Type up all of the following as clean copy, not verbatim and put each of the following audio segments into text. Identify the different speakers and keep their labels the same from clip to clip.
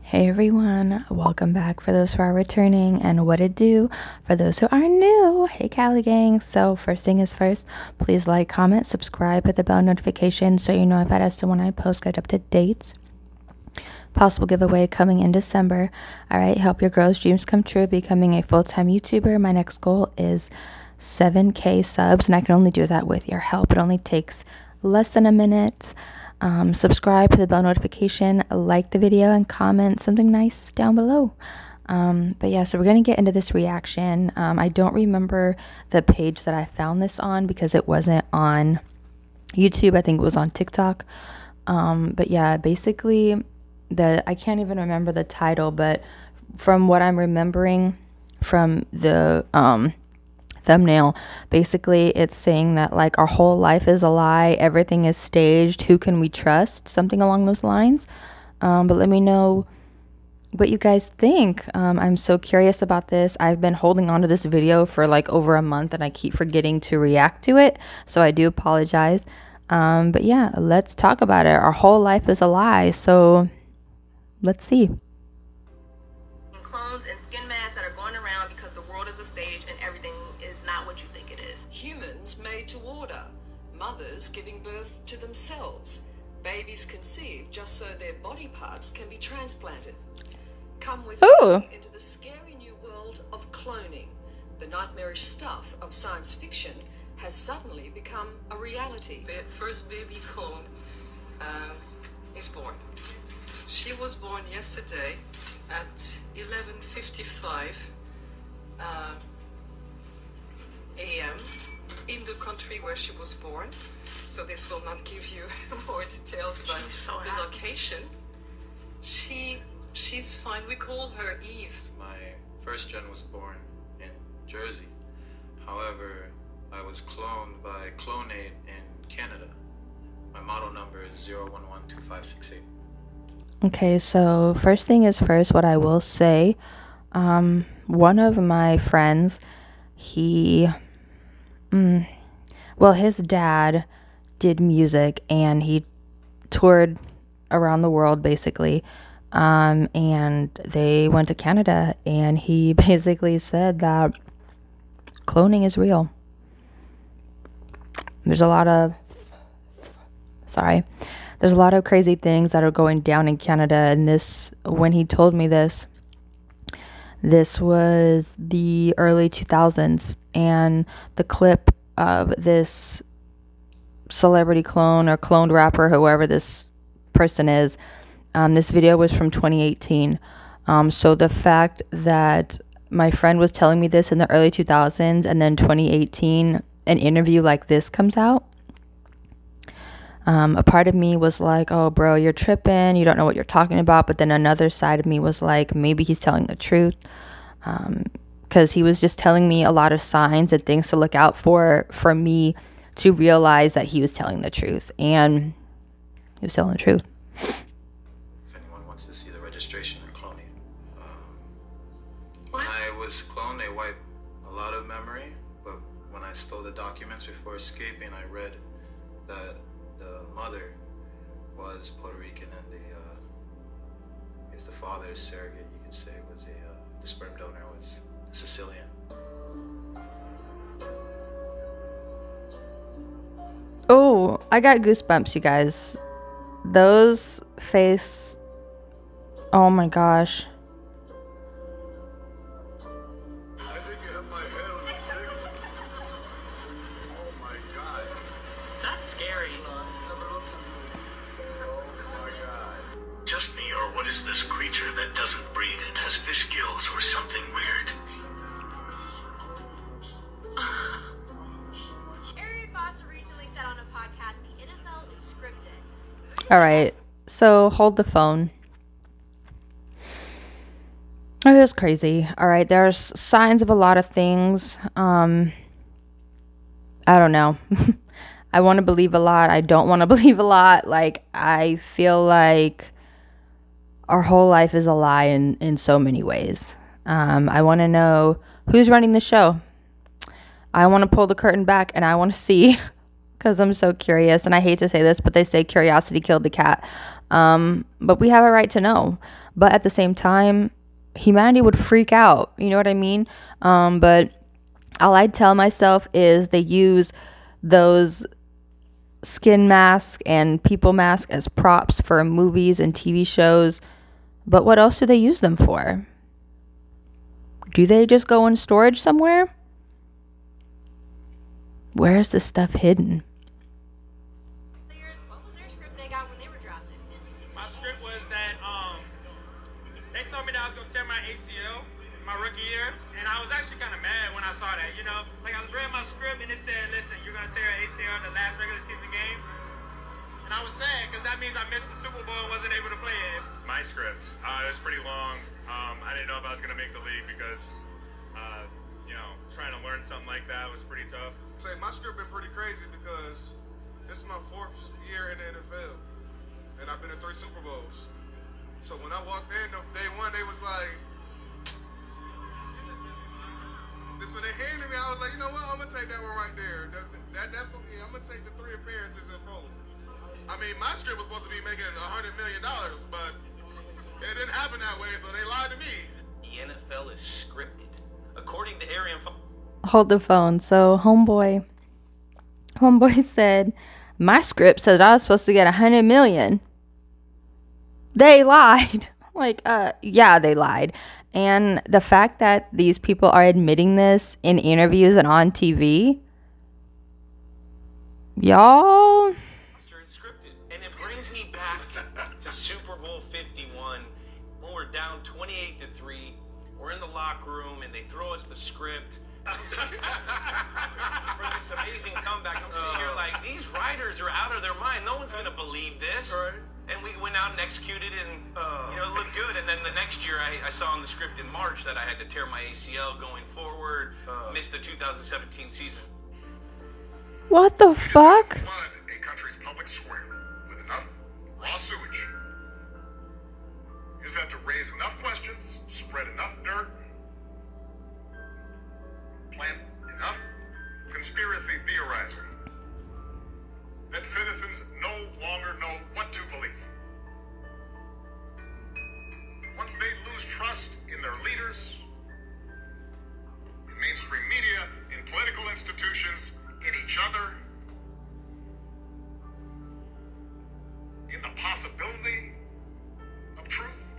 Speaker 1: Hey everyone, welcome back for those who are returning, and what it do for those who are new. Hey Cali gang. So first thing is first, please like, comment, subscribe, hit the bell notification so you know if as to when I post, get up to dates. Possible giveaway coming in December. All right, help your girls' dreams come true, becoming a full-time YouTuber. My next goal is 7K subs, and I can only do that with your help. It only takes less than a minute. Subscribe to the bell notification, like the video, and comment something nice down below. But yeah, so we're gonna get into this reaction. I don't remember the page that I found this on because it wasn't on YouTube. I think it was on TikTok. But yeah, basically I can't even remember the title, but from what I'm remembering from the thumbnail, basically it's saying that like our whole life is a lie, everything is staged, who can we trust, something along those lines. But let me know what you guys think. I'm so curious about this. I've been holding on to this video for like over a month and I keep forgetting to react to it, so I do apologize. But yeah, let's talk about it. Our whole life is a lie, so let's see.
Speaker 2: Clones and skin masks that are going around because the world is a stage and everything is not what you think it is.
Speaker 3: Humans made to order, mothers giving birth to themselves, babies conceived just so their body parts can be transplanted. Come with me into the scary new world of cloning. The nightmarish stuff of science fiction has suddenly become a reality.
Speaker 4: The first baby clone is born. She was born yesterday at 11:55 a.m. in the country where she was born. So this will not give you more details about the location. She's fine. We call her Eve.
Speaker 5: My first gen was born in Jersey. However, I was cloned by Clonate in Canada. My model number is 0112568.
Speaker 1: Okay, so first thing is first, what I will say, one of my friends, well, his dad did music and he toured around the world basically, and they went to Canada, and he basically said that cloning is real. There's a lot of crazy things that are going down in Canada, and when he told me this was the early 2000s, and the clip of this celebrity clone or cloned rapper, whoever this person is, this video was from 2018. So the fact that my friend was telling me this in the early 2000s, and then 2018 an interview like this comes out, a part of me was like, oh bro, you're tripping, you don't know what you're talking about. But then another side of me was like, maybe he's telling the truth, because he was just telling me a lot of signs and things to look out for me to realize that he was telling the truth, and he was telling the truth.
Speaker 5: If anyone wants to see the registration and cloning, when I was cloned, they wiped a lot of memory, but when I stole the documents before escaping, I read that the mother was Puerto Rican, and the father's surrogate, you could say, was the sperm donor was Sicilian.
Speaker 1: Oh, I got goosebumps, you guys. Those face, oh my gosh.
Speaker 2: Scary.
Speaker 6: Just me, or what is this creature that doesn't breathe and has fish gills or something weird?
Speaker 7: Arian Foster recently said on a podcast the NFL is scripted.
Speaker 1: All right, so hold the phone. It was crazy. All right, there's signs of a lot of things. I don't know. I want to believe a lot. I don't want to believe a lot. Like, I feel like our whole life is a lie in so many ways. I want to know who's running the show. I want to pull the curtain back and I want to see, because I'm so curious. And I hate to say this, but they say curiosity killed the cat. But we have a right to know. but at the same time, humanity would freak out. You know what I mean? But all I'd tell myself is they use those skin masks and people masks as props for movies and TV shows. But what else do they use them for? Do they just go in storage somewhere? Where's the stuff hidden?
Speaker 7: What was their script they got when they were drafted?
Speaker 8: My script was that they told me that I was gonna tear my ACL my rookie year, and I was actually kind of mad when I saw that. You know, like I was reading my script and it said, "Listen, you're gonna tear an ACL in the last regular season game," and I was sad because that means I missed the Super Bowl and wasn't able to play it.
Speaker 9: My script, it was pretty long. I didn't know if I was gonna make the league because, you know, trying to learn something like that was pretty tough.
Speaker 10: Say my script been pretty crazy because this is my 4th year in the NFL, and I've been in 3 Super Bowls. So when I walked in, day one, they was like, this when they handed me, I was like, you know what, I'm gonna take that one right there. That definitely, I'm gonna take the 3 appearances in full. I mean, my script was supposed to be making $100 million, but it didn't happen that way, so they lied to me.
Speaker 11: The NFL is scripted. According to Arian...
Speaker 1: Hold the phone. So homeboy said, my script said I was supposed to get $100 million. They lied. Like, yeah, they lied. And the fact that these people are admitting this in interviews and on TV, y'all...
Speaker 11: And it brings me back to Super Bowl 51 when we're down 28-3. We're in the locker room and they throw us the script. For this amazing comeback, I'm sitting here like, these writers are out of their mind. No one's gonna believe this. Right. And we went out and executed and you know, it looked good. And then the next year I saw on the script in March that I had to tear my ACL going forward, missed the 2017 season.
Speaker 1: What the fuck?
Speaker 6: Flood a country's public square with enough raw sewage. You just have to raise enough questions, spread enough dirt, plant enough conspiracy theorizing that citizens no longer know what to believe. Once they lose trust in their leaders, in mainstream media, in political institutions, in each other, in the possibility of truth,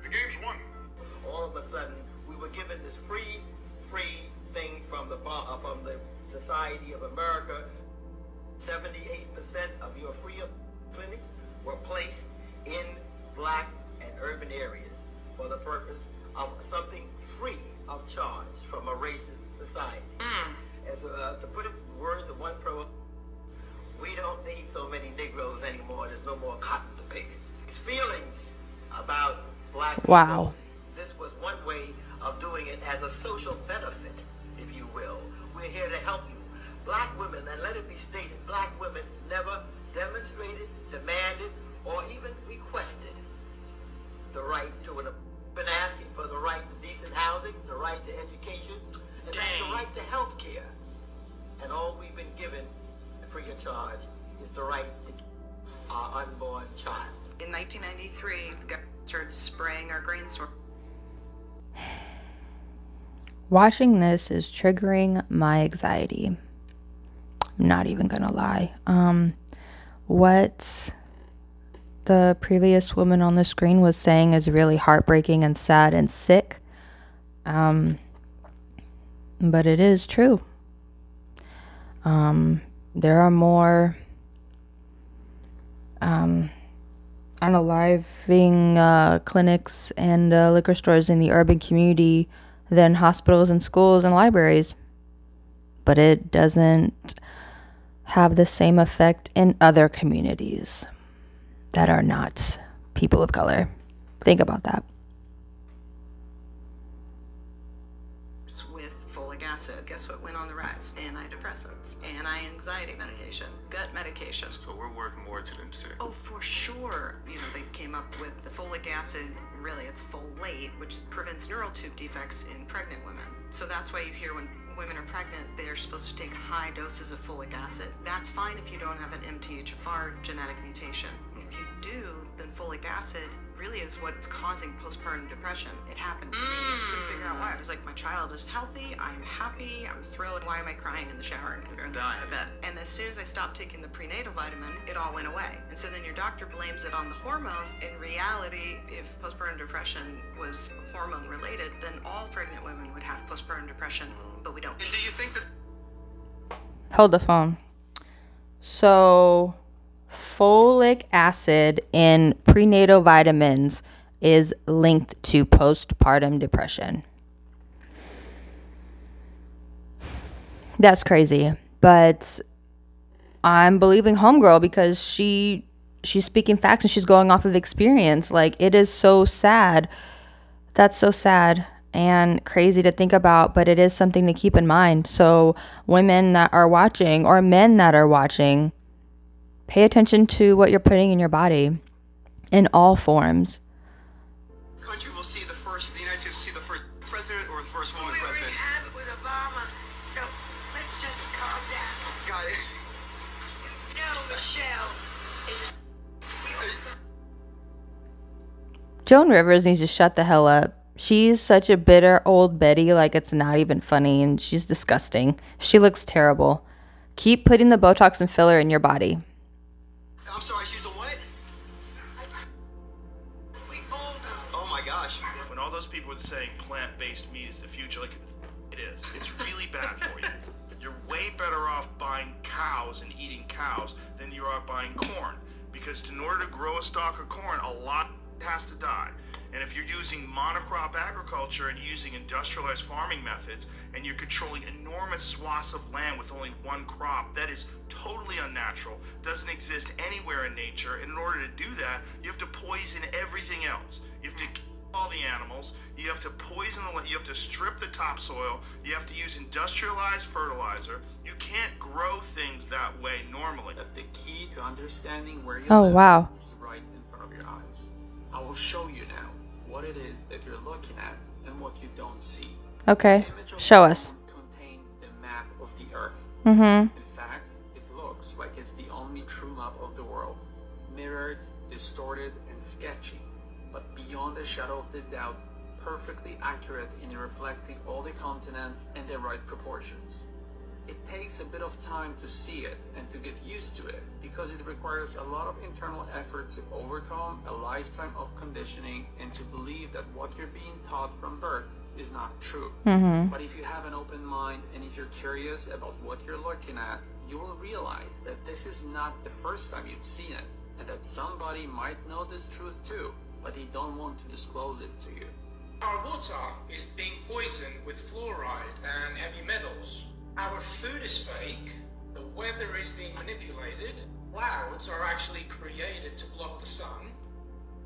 Speaker 6: the game's won.
Speaker 12: All of a sudden, we were given this free thing from the Society of America. 78% of your free clinics were placed in black and urban areas for the purpose of something free of charge from a racist society. As to put it in words of one pro, we don't need so many Negroes anymore. There's no more cotton to pick. These feelings about black people,
Speaker 1: wow.
Speaker 12: This was one way of doing it as a social benefit, if you will. We're here to help you. Black women, and let it be stated, black women never demonstrated, demanded, or even requested the right to been asking for the right to decent housing, the right to education, and the right to health care. And all we've been given free of charge is the right to our unborn child.
Speaker 3: In 1993, the government started spraying our grain store.
Speaker 1: Watching this is triggering my anxiety. I'm not even gonna lie. What the previous woman on the screen was saying is really heartbreaking and sad and sick. But it is true. There are more unaliving clinics and liquor stores in the urban community than hospitals and schools and libraries. But it doesn't have the same effect in other communities that are not people of color. Think about that.
Speaker 3: With folic acid, guess what went on the rise? Antidepressants, anti-anxiety medication, gut medication.
Speaker 9: So we're worth more to them too.
Speaker 3: Oh, for sure. You know, they came up with the folic acid, really it's folate, which prevents neural tube defects in pregnant women. So that's why you hear when women are pregnant, they're supposed to take high doses of folic acid. That's fine if you don't have an MTHFR genetic mutation. If you do, then folic acid
Speaker 13: really is what's causing postpartum depression. It happened to me. I couldn't figure out why. I was like, my child is healthy, I'm happy, I'm thrilled. Why am I crying in the shower and during the bed? And as soon as I stopped taking the prenatal vitamin, it all went away. And so then your doctor blames it on the hormones. In reality, if postpartum depression was hormone related, then all pregnant women would have postpartum depression, but we don't.
Speaker 10: And do you think that...
Speaker 1: Hold the phone. So folic acid in prenatal vitamins is linked to postpartum depression. That's crazy. But I'm believing homegirl because she's speaking facts and she's going off of experience. Like, it is so sad. That's so sad and crazy to think about, but it is something to keep in mind. So women that are watching, or men that are watching, pay attention to what you're putting in your body in all forms.
Speaker 10: Country will see the United States will see the first president or the first woman president.
Speaker 14: We have it with Obama, so let's just calm down.
Speaker 10: Got it.
Speaker 14: No, Michelle.
Speaker 1: Joan Rivers needs to shut the hell up. She's such a bitter old Betty, like it's not even funny, and she's disgusting. She looks terrible. Keep putting the Botox and filler in your body.
Speaker 10: I'm sorry, she's a what? Oh my gosh.
Speaker 15: When all those people were saying plant-based meat is the future, like it is. It's really bad for you. You're way better off buying cows and eating cows than you are buying corn. Because in order to grow a stalk of corn, a lot has to die. And if you're using monocrop agriculture and using industrialized farming methods, and you're controlling enormous swaths of land with only one crop, that is totally unnatural, doesn't exist anywhere in nature. And in order to do that, you have to poison everything else. You have to kill all the animals, you have to poison the land, you have to strip the topsoil, you have to use industrialized fertilizer. You can't grow things that way normally.
Speaker 16: The key to understanding where you
Speaker 1: live
Speaker 16: is right in front of your eyes. I will show you now what it is that you're looking at and what you don't see.
Speaker 1: Okay, show us.
Speaker 16: Contains the map of the earth.
Speaker 1: Mm-hmm.
Speaker 16: In fact, it looks like it's the only true map of the world. Mirrored, distorted, and sketchy, but beyond a shadow of the doubt, perfectly accurate in reflecting all the continents in the right proportions. It takes a bit of time to see it and to get used to it because it requires a lot of internal effort to overcome a lifetime of conditioning and to believe that what you're being taught from birth is not true.
Speaker 1: Mm-hmm.
Speaker 16: But if you have an open mind and if you're curious about what you're looking at, you will realize that this is not the first time you've seen it and that somebody might know this truth too, but they don't want to disclose it to you.
Speaker 8: Our water is being poisoned with fluoride and heavy metals. Our food is fake, the weather is being manipulated, clouds are actually created to block the sun,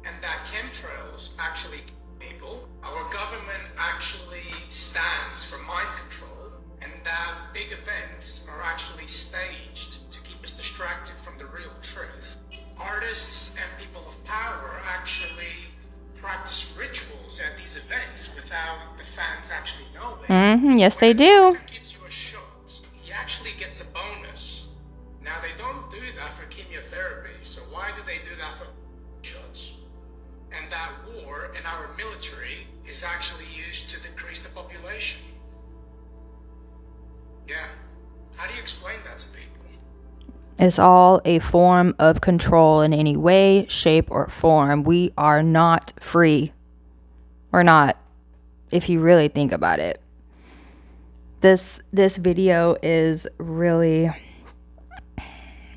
Speaker 8: and that chemtrails actually kill people. Our government actually stands for mind control, and that big events are actually staged to keep us distracted from the real truth. Artists and people of power actually practice rituals at these events without the fans actually knowing.
Speaker 1: Mm-hmm. Yes, they do.
Speaker 8: He actually gets a bonus. Now, they don't do that for chemotherapy, so why do they do that for shots? And that war in our military is actually used to decrease the population. Yeah. How do you explain that to people?
Speaker 1: It's all a form of control in any way, shape, or form. We are not free. We're not, if you really think about it. This video is really,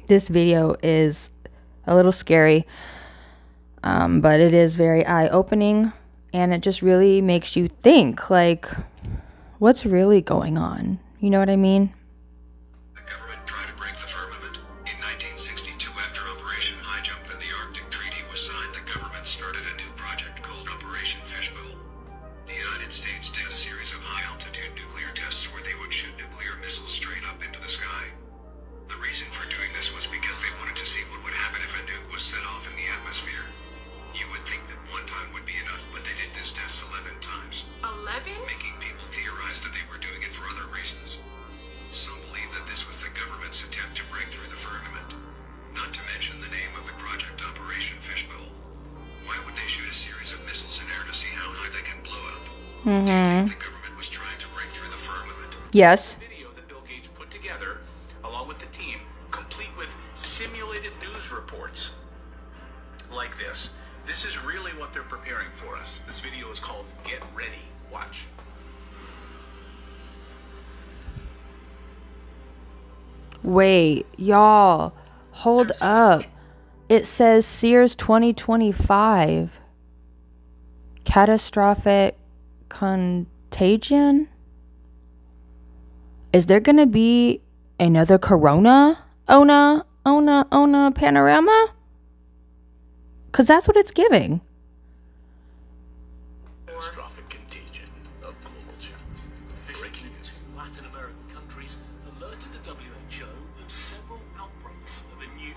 Speaker 1: this video is a little scary, but it is very eye-opening, and it just really makes you think, like, what's really going on? You know what I mean?
Speaker 6: The government tried to break the firmament. In 1962, after Operation High Jump and the Arctic Treaty was signed, the government started a new project called Operation Fishbowl. The United States did a series of high-altitude nuclear tests where they would shoot nuclear missiles straight up into the sky. The reason for doing this was because they wanted to see what would happen if a nuke was set off in the atmosphere. You would think that one time would be enough, but they did this test 11 times.
Speaker 2: 11?
Speaker 6: Making people theorize that they were doing it for other reasons. see how high they can blow up?
Speaker 1: Mm-hmm.
Speaker 6: The government was trying to break through the firmament.
Speaker 1: Yes.
Speaker 17: Video that Bill Gates put together, along with the team, complete with simulated news reports like this. This is really what they're preparing for us. This video is called Get Ready. Watch.
Speaker 1: Wait, y'all, hold up. It says SEERS2025. Catastrophic contagion? Is there gonna be another corona? Ona panorama? Because that's what it's giving.
Speaker 17: Catastrophic contagion of global challenge. Breaking news. Latin American countries alerted the WHO of several outbreaks of a new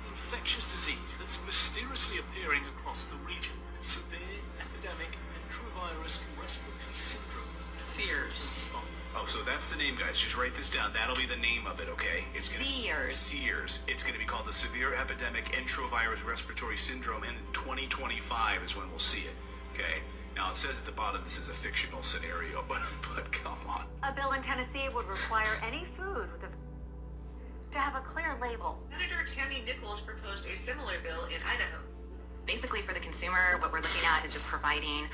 Speaker 17: infectious disease that's mysteriously appearing across the region. Severe epidemic enterovirus respiratory syndrome. SEERS. Oh, so that's the name, guys. Just write this down. That'll be the name of it, okay? It's
Speaker 2: SEERS.
Speaker 17: SEERS. It's going to be called the Severe Epidemic Enterovirus Respiratory Syndrome, and 2025 is when we'll see it, okay? Now, it says at the bottom this is a fictional scenario, but come on.
Speaker 7: A bill in Tennessee would require any food with to have a clear label.
Speaker 2: Senator Tammy Nichols proposed a similar bill in Idaho.
Speaker 18: Basically, for the consumer, what we're looking at is just providing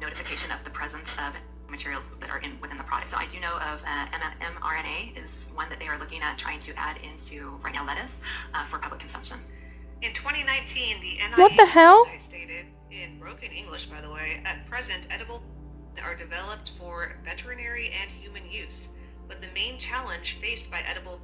Speaker 18: notification of the presence of materials that are within the product. So I do know of mRNA is one that they are looking at trying to add into right now lettuce for public consumption.
Speaker 2: In 2019, the NIH
Speaker 1: What the hell?
Speaker 2: website stated, in broken English by the way, at present edible are developed for veterinary and human use, but the main challenge faced by edible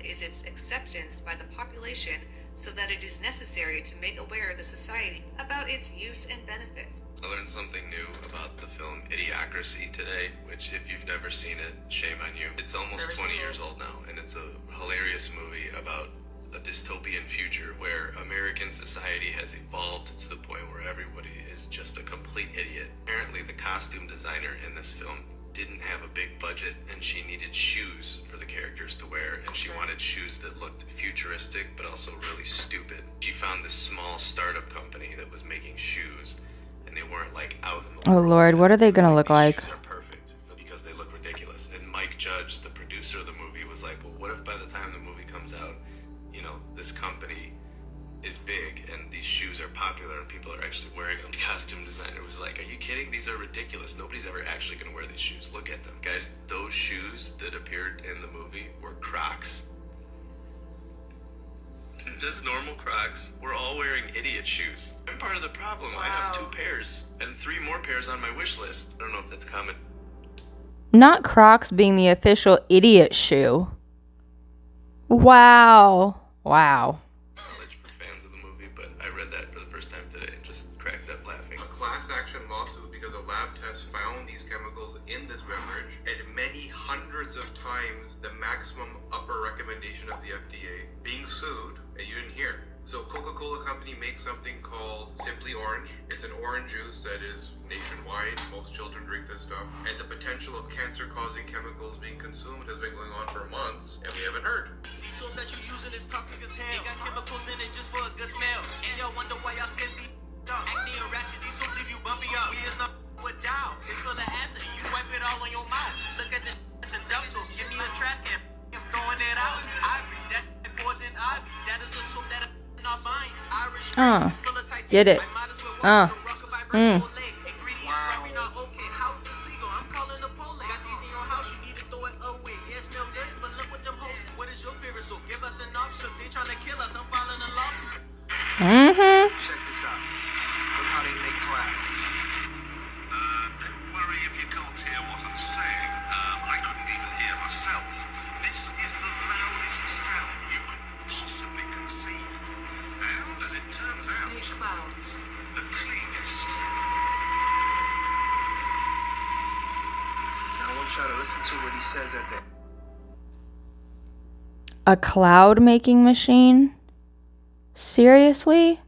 Speaker 2: is its acceptance by the population so that it is necessary to make aware the society about its use and benefits.
Speaker 19: I learned something new about the film Idiocracy today, which if you've never seen it, shame on you. It's almost 20 years old now, and it's a hilarious movie about a dystopian future where American society has evolved to the point where everybody is just a complete idiot. Apparently the costume designer in this film didn't have a big budget, and she needed shoes for the characters to wear, and she wanted shoes that looked futuristic but also really stupid. She found this small startup company that was making shoes, and they weren't like out in the
Speaker 1: Oh
Speaker 19: world.
Speaker 1: Lord, what are they gonna look like?
Speaker 19: Shoes are perfect because they look ridiculous. And Mike Judge, the producer of the movie, was like, well, what if by the time the movie comes out, you know, this company is big and these shoes are popular and people are actually wearing them. The costume designer was like, are you kidding? These are ridiculous. Nobody's ever actually going to wear these shoes. Look at them. Guys, those shoes that appeared in the movie were Crocs. Just normal Crocs. We're all wearing idiot shoes. I'm part of the problem. Wow. I have 2 pairs and 3 more pairs on my wish list. I don't know if that's common.
Speaker 1: Not Crocs being the official idiot shoe. Wow. Wow.
Speaker 19: I read that for the first time today and just cracked up laughing.
Speaker 10: A class action lawsuit because a lab test found these chemicals in this beverage at many hundreds of times the maximum upper recommendation of the FDA. Being sued, and you didn't hear. So Coca-Cola company makes something called Simply Orange. It's an orange juice that is nationwide. Most children drink this stuff. And the potential of cancer-causing chemicals being consumed has been going on for months, and we haven't heard.
Speaker 20: These soaps that you using is toxic as hell. They got chemicals in it just for a good smell. And y'all wonder why y'all skin be acne and rashes. These soaps leave you bumpy up. We is not with down. It's full of acid. You wipe it all on your mouth. Look at this and dump soap. Give me a trash can. I'm throwing it out. Ivory, that poison ivy. That is a soap that not buying. Irish is full of tight.
Speaker 1: Get it.
Speaker 20: Ingredients right now. Okay, how is this legal? I'm calling the police. Got these in your house. You need to throw it away. Yeah, it smell good, but look what them hoes. What is your favorite soap? Give us an option. They trying to kill us. I'm filing a lawsuit.
Speaker 1: Mm-hmm.
Speaker 20: Check this out. Look how they make clap.
Speaker 6: Don't worry if you can't hear what I'm saying. I couldn't even hear myself. This is the loudest sound you could possibly conceive. And as it turns out, the cleanest.
Speaker 20: Now I want y'all to listen to what he says at the
Speaker 1: A cloud making machine? Seriously?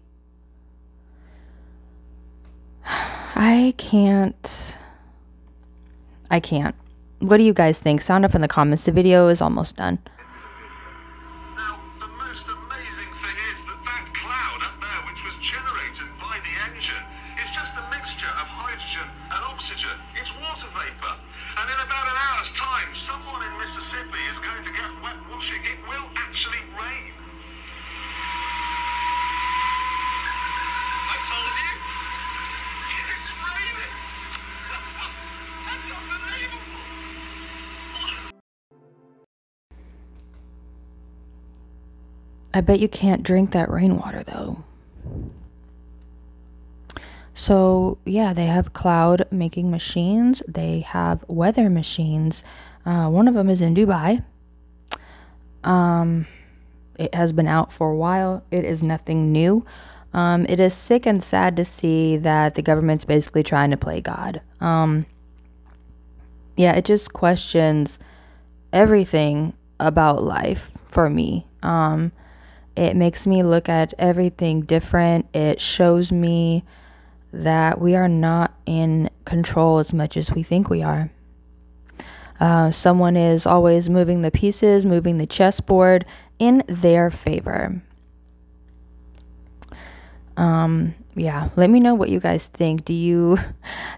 Speaker 1: I can't. What do you guys think? Sound up in the comments. The video is almost done.
Speaker 6: Now, the most amazing thing is that cloud up there, which was generated by the engine, is just a mixture mixture of hydrogen and oxygen. It's water vapor. And in about an hour's time, someone in Mississippi is going to get wet washing. It will actually rain. I told you. It's raining. That's unbelievable.
Speaker 1: I bet you can't drink that rainwater though. So yeah, they have cloud making machines. They have weather machines. One of them is in Dubai. It has been out for a while. It is nothing new. It is sick and sad to see that the government's basically trying to play God. Yeah, it just questions everything about life for me. It makes me look at everything different. It shows me that we are not in control as much as we think we are. Someone is always moving the pieces, moving the chessboard in their favor. Yeah, let me know what you guys think. Do you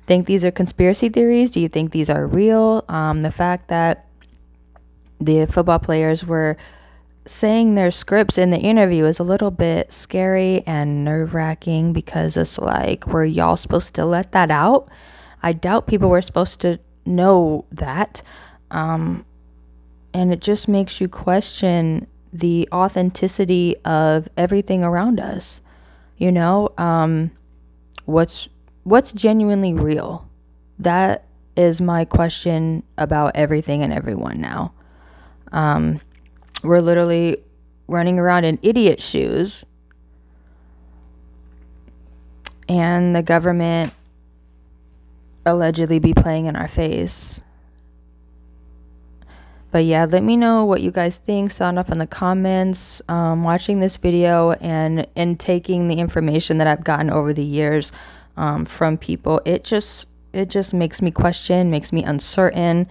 Speaker 1: think these are conspiracy theories? Do you think these are real? The fact that the football players were saying their scripts in the interview is a little bit scary and nerve-wracking, because it's like, were y'all supposed to let that out? I doubt people were supposed to know that. And it just makes you question the authenticity of everything around us. You know, what's genuinely real? That is my question about everything and everyone now. We're literally running around in idiot shoes, and the government allegedly be playing in our face. But yeah, let me know what you guys think. Sound off in the comments. Watching this video and taking the information that I've gotten over the years from people, it just makes me question, makes me uncertain.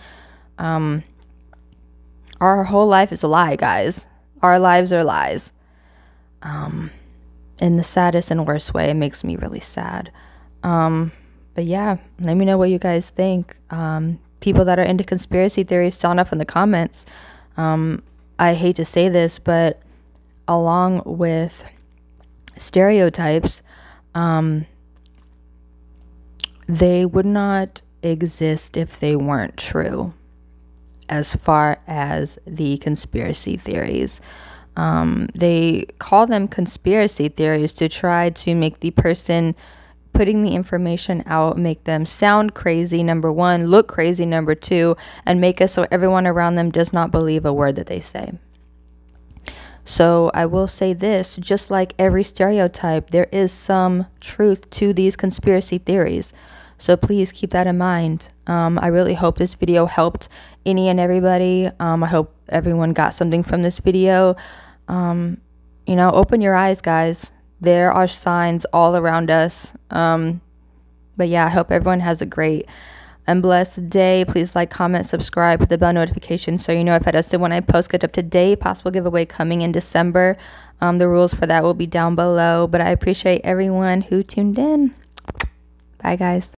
Speaker 1: Our whole life is a lie, guys. Our lives are lies. In the saddest and worst way. It makes me really sad. But yeah, let me know what you guys think. People that are into conspiracy theories, sound off in the comments. I hate to say this, but along with stereotypes, they would not exist if they weren't true. As far as the conspiracy theories, they call them conspiracy theories to try to make the person putting the information out, make them sound crazy, number one, look crazy, number two, and make it so everyone around them does not believe a word that they say. So I will say this, just like every stereotype, there is some truth to these conspiracy theories. So please keep that in mind. I really hope this video helped any and everybody. I hope everyone got something from this video. You know, open your eyes, guys. There are signs all around us. But yeah, I hope everyone has a great and blessed day. Please like, comment, subscribe, hit the bell notification so you know if I just did when I post. Get up to date. Possible giveaway coming in December. The rules for that will be down below. But I appreciate everyone who tuned in. Bye, guys.